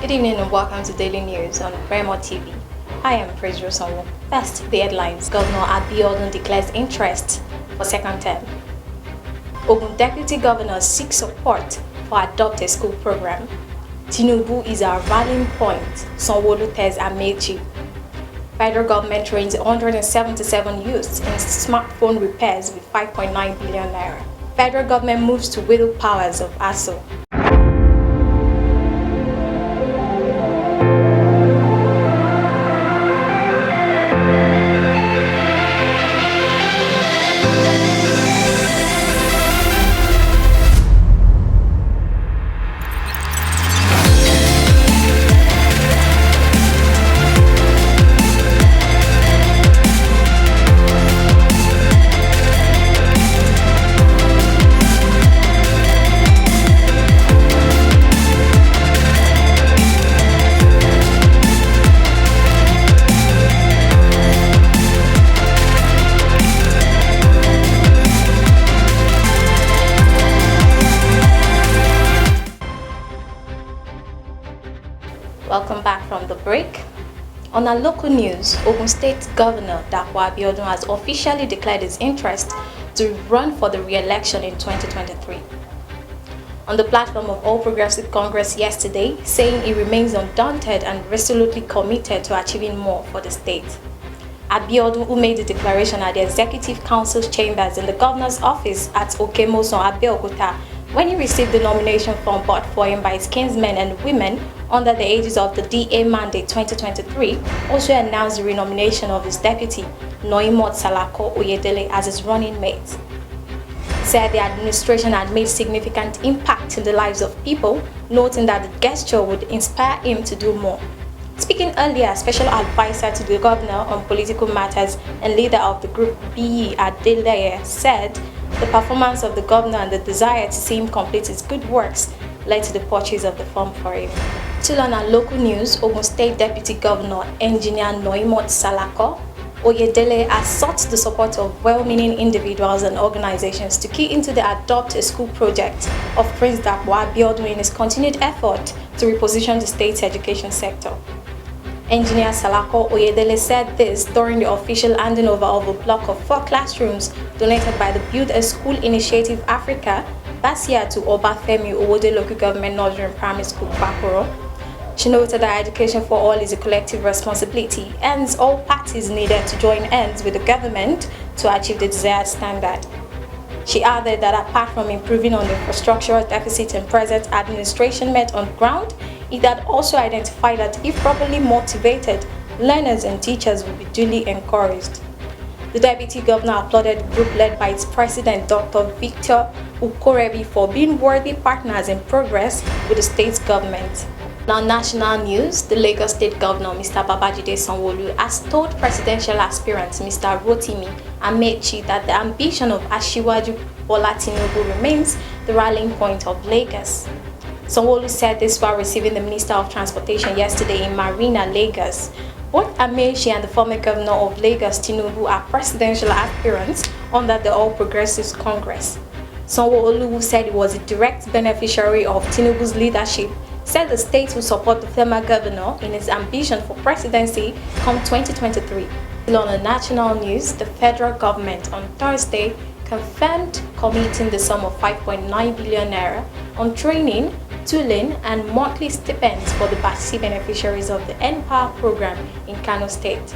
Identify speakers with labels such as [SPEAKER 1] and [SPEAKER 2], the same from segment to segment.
[SPEAKER 1] Good evening and welcome to Daily News on Bremo TV. I am Praise Rosonwo. First, the headlines. Governor Abiodun declares interest for second term. Ogun Deputy Governor seeks support for Adopt a School program. Tinubu is our rallying point, Sanwo-Olu tells Amechi. Federal government trains 177 youths in smartphone repairs with 5.9 billion naira. Federal government moves to wield powers of ASO. Welcome back from the break. On our local news, Ogun State Governor Dapo Abiodun has officially declared his interest to run for the re-election in 2023. On the platform of All Progressive Congress yesterday, saying he remains undaunted and resolutely committed to achieving more for the state. Abiodun, who made the declaration at the Executive Council's chambers in the governor's office at Okemoson, Abeokuta, when he received the nomination form brought for him by his kinsmen and women under the aegis of the DA mandate 2023, also announced the renomination of his deputy, Noimot Salako Oyedele, as his running mate. Said the administration had made significant impact in the lives of people, noting that the gesture would inspire him to do more. Speaking earlier, special advisor to the governor on political matters and leader of the group B.E. Adeleye said the performance of the governor and the desire to see him complete his good works led to the purchase of the form for him. Still on our local news, Ogun State Deputy Governor Engineer Noimot Salako Oyedele has sought the support of well-meaning individuals and organizations to key into the Adopt a School project of Prince Dapo Abiodun in his continued effort to reposition the state's education sector. Engineer Salako Oyedele said this during the official handing over of a block of 4 classrooms donated by the Build a School Initiative Africa last year to Obafemi Owode Local Government Nursery and Primary School, Bakoro. She noted that education for all is a collective responsibility, hence all parties needed to join hands with the government to achieve the desired standard. She added that apart from improving on the infrastructural deficit and present administration met on ground, it had also identified that if properly motivated, learners and teachers will be duly encouraged. The Deputy Governor applauded the group led by its President Dr. Victor Ukorebi for being worthy partners in progress with the state government. Now, national news, the Lagos State Governor Mr. Babajide Sanwo-Olu has told presidential aspirant Mr. Rotimi Amechi that the ambition of Asiwaju Bola Tinubu remains the rallying point of Lagos. Sanwo-Olu said this while receiving the Minister of Transportation yesterday in Marina, Lagos. Both Amechi and the former governor of Lagos, Tinubu, are presidential aspirants under the All Progressives Congress. Sanwo-Olu, who said he was a direct beneficiary of Tinubu's leadership, said the state will support the former governor in his ambition for presidency come 2023. Still on the national news, the federal government on Thursday confirmed committing the sum of 5.9 billion naira on training, tooling, and monthly stipends for the Batch C beneficiaries of the NPower program in Kano State.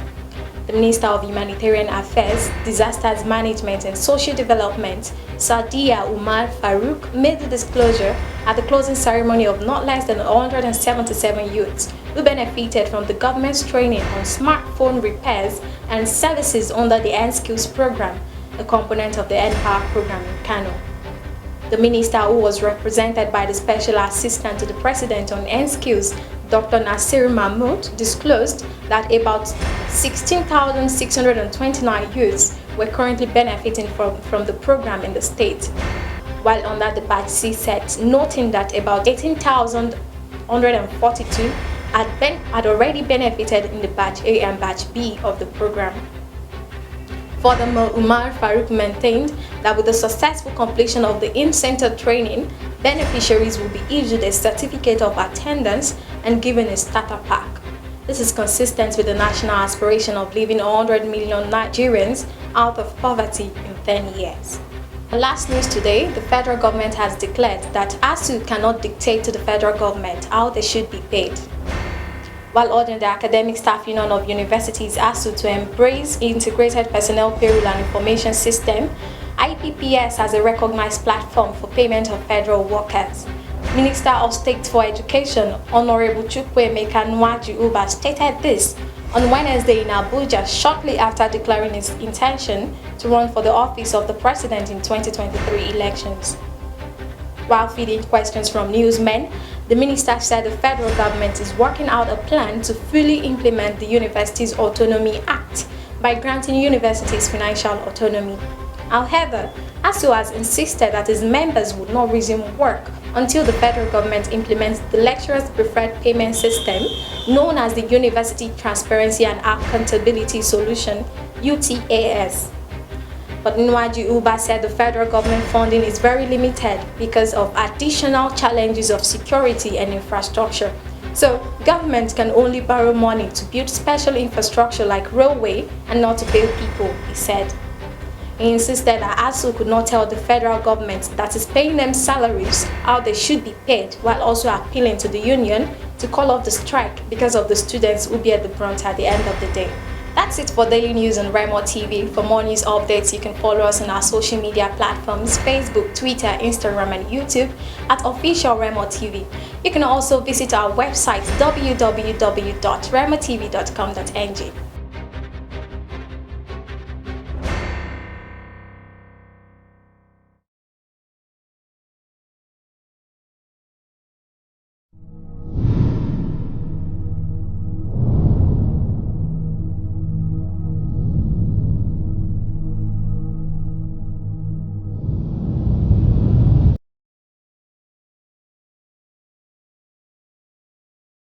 [SPEAKER 1] The Minister of Humanitarian Affairs, Disasters Management and Social Development, Sadiya Umar Farouk, made the disclosure at the closing ceremony of not less than 177 youths who benefited from the government's training on smartphone repairs and services under the N-Skills program, a component of the NPower program in Kano. The minister, who was represented by the Special Assistant to the President on N-Skills, Dr. Nasir Mahmood, disclosed that about 16,629 youths were currently benefiting from the program in the state, while under the Batch C set, noting that about 18,142 had already benefited in the Batch A and Batch B of the program. Furthermore, Umar Farouk maintained that with the successful completion of the in-center training, beneficiaries will be issued a certificate of attendance and given a starter pack. This is consistent with the national aspiration of leaving 100 million Nigerians out of poverty in 10 years. Last news today, the federal government has declared that ASUU cannot dictate to the federal government how they should be paid. While ordering the Academic Staff Union of Universities ASUU to embrace Integrated Personnel Payroll and Information System, IPPS has a recognized platform for payment of federal workers. Minister of State for Education, Honorable Chukwuemeka Nwaju stated this on Wednesday in Abuja shortly after declaring his intention to run for the office of the president in 2023 elections. While feeding questions from newsmen, the minister said the federal government is working out a plan to fully implement the Universities Autonomy Act by granting universities financial autonomy. However, ASUU has insisted that its members would not resume work until the federal government implements the Lecturers' Preferred Payment System, known as the University Transparency and Accountability Solution (UTAS). But Nwaju said the federal government funding is very limited because of additional challenges of security and infrastructure. So, government can only borrow money to build special infrastructure like railway and not to pay people, he said. He insisted that ASUU could not tell the federal government that is paying them salaries how they should be paid, while also appealing to the union to call off the strike because of the students who bear the brunt at the end of the day. That's it for daily news on Remo TV. For more news updates, you can follow us on our social media platforms: Facebook, Twitter, Instagram, and YouTube at Official Remo TV. You can also visit our website www.remotv.com.ng.